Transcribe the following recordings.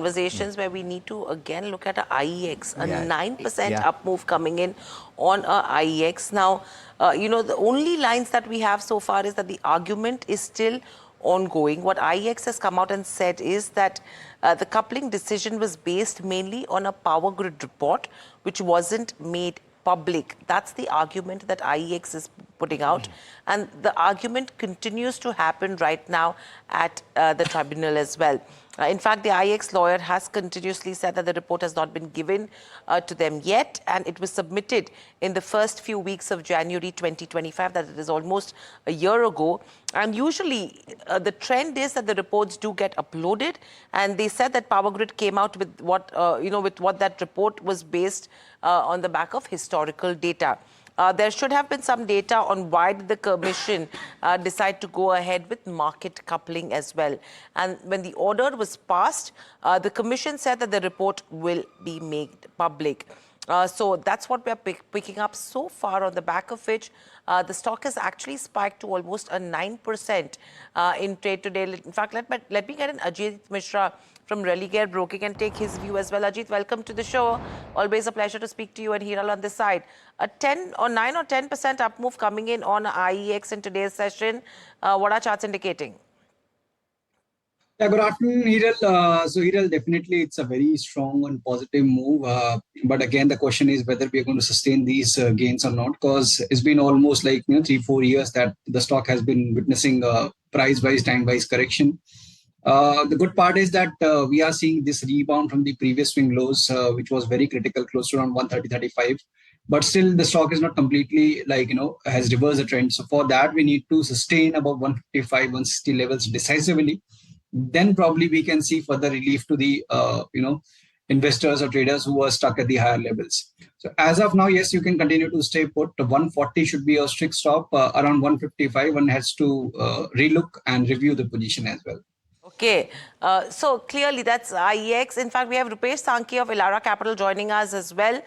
conversations where we need to again look at a IEX, a Yeah. 9% Yeah. up move coming in on a IEX. Now, the only lines that we have so far is that the argument is still ongoing. What IEX has come out and said is that the coupling decision was based mainly on a power grid report, which wasn't made public. That's the argument that IEX is putting out. And the argument continues to happen right now at the tribunal as well. In fact, the IEX lawyer has continuously said that the report has not been given to them yet, and it was submitted in the first few weeks of January 2025, that it is almost a year ago. And usually the trend is that the reports do get uploaded, and they said that Power Grid came out with what that report was based on the back of historical data. There should have been some data on why did the commission decide to go ahead with market coupling as well. And when the order was passed, the commission said that the report will be made public. So that's what we're picking up so far, on the back of which the stock has actually spiked to almost a 9% in trade today. In fact, let me get an Ajit Mishra from Religare Broking and take his view as well. Ajit, welcome to the show. Always a pleasure to speak to you and Hiral on this side. A 9 or 10% up move coming in on IEX in today's session. What are charts indicating? Yeah, good afternoon, Hiral. So, Hiral, definitely it's a very strong and positive move. But again, the question is whether we are going to sustain these gains or not, because it's been almost like 3-4 years that the stock has been witnessing price-wise, time-wise correction. The good part is that we are seeing this rebound from the previous swing lows, which was very critical, close to around 130.35. But still, the stock is not completely has reversed the trend. So for that, we need to sustain about 155, 160 levels decisively. Then probably we can see further relief to the investors or traders who are stuck at the higher levels. So as of now, yes, you can continue to stay put. 140 should be a strict stop. Around 155, one has to relook and review the position as well. Okay, so clearly that's IEX. In fact, we have Rupesh Sankhi of Elara Capital joining us as well.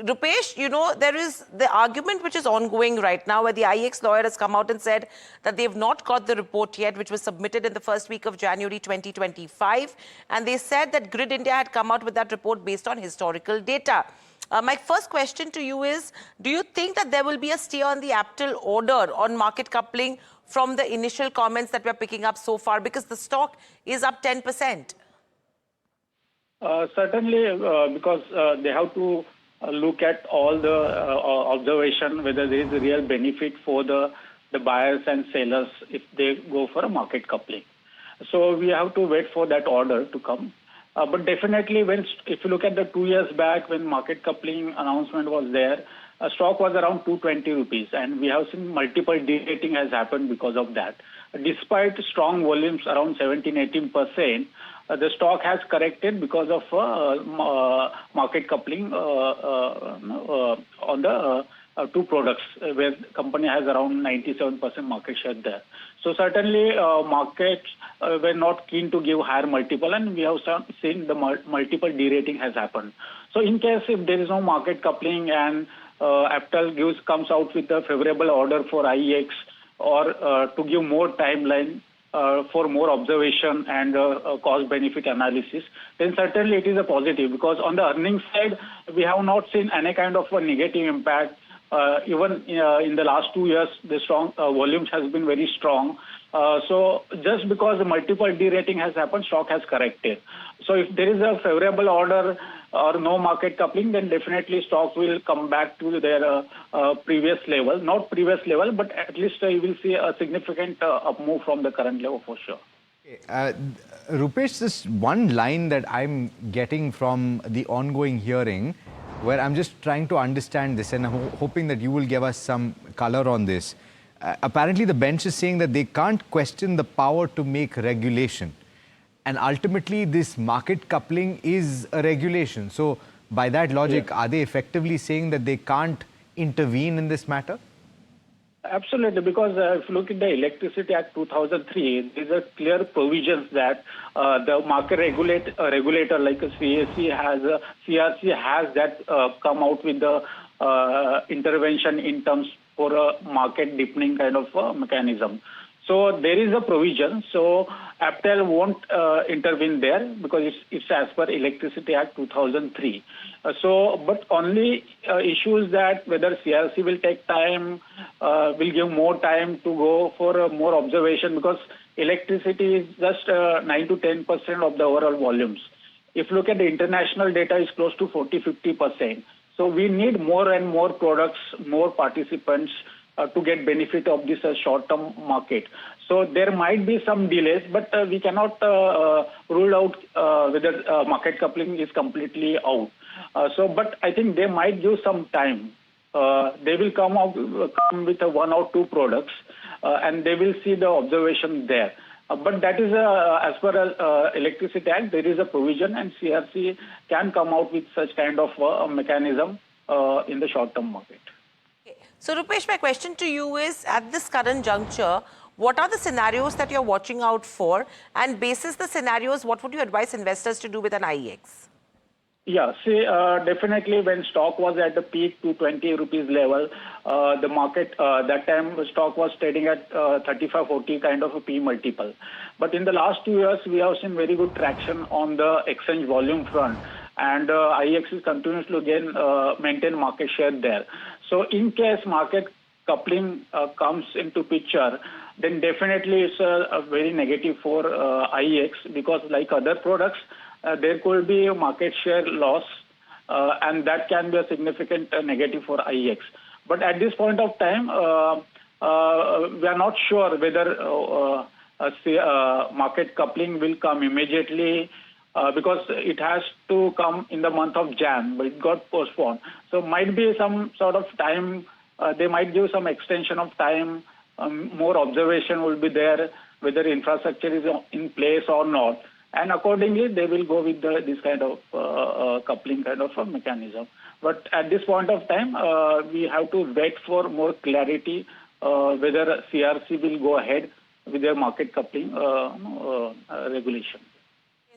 Rupesh, there is the argument which is ongoing right now, where the IEX lawyer has come out and said that they've not got the report yet, which was submitted in the first week of January 2025. And they said that Grid India had come out with that report based on historical data. My first question to you is, do you think that there will be a stay on the APTEL order on market coupling from the initial comments that we're picking up so far? Because the stock is up 10%. Certainly, because they have to look at all the observation, whether there is a real benefit for the buyers and sellers if they go for a market coupling. So we have to wait for that order to come. But definitely, if you look at the 2 years back when market coupling announcement was there, stock was around 220 rupees, and we have seen multiple derating has happened because of that. Despite strong volumes around 17-18%, the stock has corrected because of market coupling on the two products, where the company has around 97% market share there. So certainly markets were not keen to give higher multiple, and we have seen the multiple derating has happened. So in case if there is no market coupling and APTEL comes out with a favorable order for IEX, or to give more timeline for more observation and cost-benefit analysis, then certainly it is a positive, because on the earnings side, we have not seen any kind of a negative impact. Even in the last 2 years, the strong volumes has been very strong. So just because the multiple derating has happened, stock has corrected. So if there is a favorable order or no market coupling, then definitely stock will come back to their previous level. Not previous level, but at least you will see a significant up move from the current level for sure. Rupesh, this one line that I'm getting from the ongoing hearing, where I'm just trying to understand this, and I'm hoping that you will give us some color on this. Apparently, the bench is saying that they can't question the power to make regulation. And ultimately, this market coupling is a regulation. So by that logic, are they effectively saying that they can't intervene in this matter? Absolutely, because if you look at the Electricity Act 2003, there is a clear provisions that the market regulator like a CRC has that come out with the intervention in terms for a market deepening kind of mechanism. So there is a provision. So APTEL won't intervene there because it's as per Electricity Act 2003. But only issue is that whether CRC will take time, will give more time to go for more observation, because electricity is just 9 to 10% of the overall volumes. If you look at the international data, is close to 40-50%. So we need more and more products, more participants to get benefit of this short-term market. So there might be some delays, but we cannot rule out whether market coupling is completely out. But I think they might give some time. They will come with one or two products, and they will see the observation there. But that is, as per Electricity Act, there is a provision, and CRC can come out with such kind of mechanism in the short-term market. Okay. So, Rupesh, my question to you is, at this current juncture, what are the scenarios that you're watching out for? And basis the scenarios, what would you advise investors to do with an IEX? Yeah, see, definitely when stock was at the peak 220 rupees level, the market, that time stock was trading at 35-40 kind of a P multiple. But in the last 2 years, we have seen very good traction on the exchange volume front. And IEX is continues to maintain market share there. So in case market coupling comes into picture, then definitely it's a very negative for IEX, because like other products, there could be a market share loss, and that can be a significant negative for IEX. But at this point of time, we are not sure whether market coupling will come immediately, because it has to come in the month of Jan, but it got postponed. So might be some sort of time, they might give some extension of time, more observation will be there, whether infrastructure is in place or not. And accordingly, they will go with this kind of coupling kind of a mechanism. But at this point of time, we have to wait for more clarity whether CRC will go ahead with their market coupling regulation.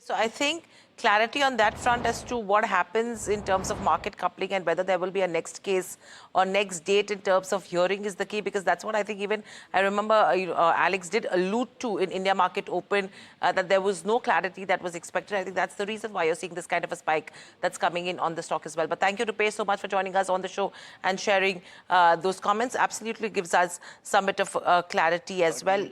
So I think clarity on that front as to what happens in terms of market coupling and whether there will be a next case or next date in terms of hearing is the key, because that's what I think even I remember Alex did allude to in India Market Open, that there was no clarity that was expected. I think that's the reason why you're seeing this kind of a spike that's coming in on the stock as well. But thank you, Rupesh, so much for joining us on the show and sharing those comments. Absolutely gives us some bit of clarity as well.